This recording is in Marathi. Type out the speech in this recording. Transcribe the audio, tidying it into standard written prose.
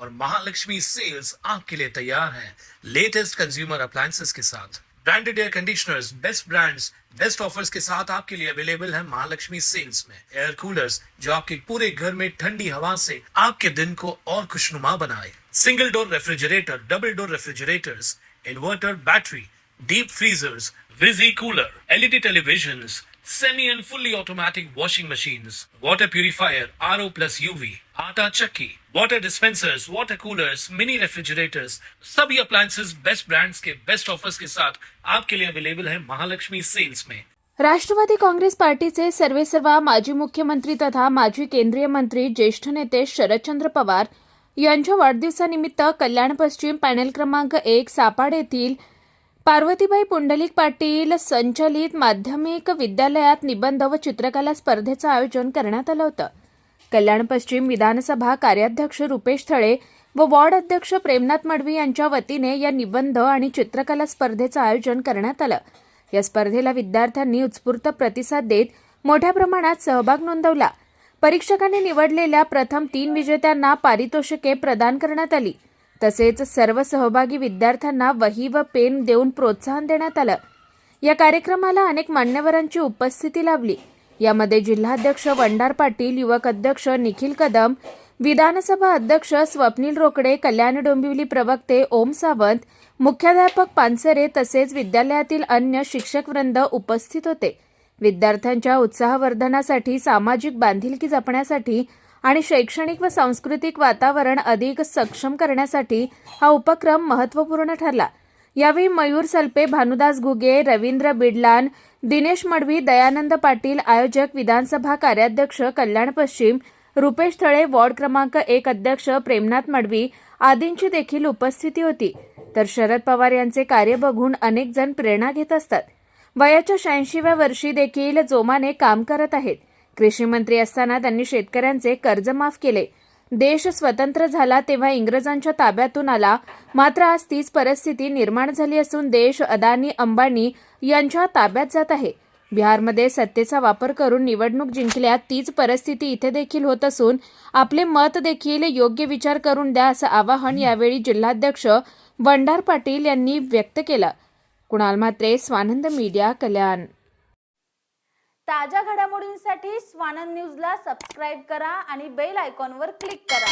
और महालक्ष्मी सेल्स आपके लिए तैयार है लेटेस्ट कंज्यूमर अप्लायंसेस के साथ। Branded air conditioners, best brands, best offers के साथ आपके लिए अवेलेबल है महालक्ष्मी सेल्स में। एयर कूलर्स जो आपके पूरे घर में ठंडी हवा से आपके दिन को और खुशनुमा बनाए। Single door refrigerator, double door refrigerators, inverter battery, deep freezers, विजी cooler, LED televisions, semi and fully automatic washing machines, water purifier, RO plus UV, आटा चक्की, water dispensers, water coolers, mini refrigerators, सभी appliances बेस्ट ब्रांड्स के बेस्ट ऑफर्स के साथ आपके लिए अवेलेबल है महालक्ष्मी सेल्स में। राष्ट्रवादी काँग्रेस पार्टीचे सर्वेसर्वा माजी मुख्यमंत्री तथा माजी केंद्रीय मंत्री ज्येष्ठ नेते शरदचंद्र पवार यांच्या वाढदिवसानिमित्त कल्याण पश्चिम पॅनेल क्रमांक 1 सापाड येथील पार्वतीबाई पुंडलिक पाटील संचलित माध्यमिक विद्यालयात निबंध व चित्रकला स्पर्धेचं आयोजन करण्यात आलं होतं। कल्याण पश्चिम विधानसभा कार्याध्यक्ष रुपेश थळे व वॉर्ड अध्यक्ष प्रेमनाथ मडवी यांच्या वतीने या निबंध आणि चित्रकला स्पर्धेचं आयोजन करण्यात आलं। या स्पर्धेला विद्यार्थ्यांनी उत्स्फूर्त प्रतिसाद देत मोठ्या प्रमाणात सहभाग नोंदवला। परीक्षकांनी निवडलेल्या प्रथम 3 विजेत्यांना पारितोषिके प्रदान करण्यात आली। तसेच सर्व सहभागी विद्यार्थ्यांना वही व पेन देऊन प्रोत्साहन देण्यात आलं। या कार्यक्रमाला अनेक मान्यवरांची उपस्थिती लाभली। यामध्ये जिल्हाध्यक्ष वंडार पाटील, युवक अध्यक्ष निखिल कदम, विधानसभा अध्यक्ष स्वप्नील रोकडे, कल्याण डोंबिवली प्रवक्ते ओम सावंत, मुख्याध्यापक पानसरे तसेच विद्यालयातील अन्य शिक्षकवृंद उपस्थित होते। विद्यार्थ्यांच्या उत्साहवर्धनासाठी, सामाजिक बांधिलकी जपण्यासाठी आणि शैक्षणिक व सांस्कृतिक वातावरण अधिक सक्षम करण्यासाठी हा उपक्रम महत्त्वपूर्ण ठरला। यावेळी मयूर सल्पे, भानुदास घुगे, रवींद्र बिडलान, दिनेश मडवी, दयानंद पाटील, आयोजक विधानसभा कार्याध्यक्ष कल्याण पश्चिम रुपेश थळे, वॉर्ड क्रमांक 1 अध्यक्ष प्रेमनाथ मडवी आदींची देखील उपस्थिती होती। तर शरद पवार यांचे कार्य बघून अनेक जण प्रेरणा घेत असतात। वयाच्या 86व्या वर्षी देखील जोमाने काम करत आहेत। कृषी मंत्री असताना त्यांनी शेतकऱ्यांचे कर्ज माफ केले। देश स्वतंत्र झाला तेव्हा इंग्रजांच्या ताब्यातून आला, मात्र आज तीच परिस्थिती निर्माण झाली असून देश अदानी अंबानी यांच्या ताब्यात जात आहे। बिहारमध्ये सत्तेचा वापर करून निवडणूक जिंकल्या तीच परिस्थिती इथे देखील होत असून आपले मत देखील योग्य विचार करून द्या असं आवाहन यावेळी जिल्हाध्यक्ष वंडार पाटील यांनी व्यक्त केलं। कुणाल म्हात्रे, स्वानंद मीडिया, कल्याण। ताज्या घडामोडींसाठी स्वानंद न्यूजला सबस्क्राईब करा आणि बेल आयकॉनवर क्लिक करा।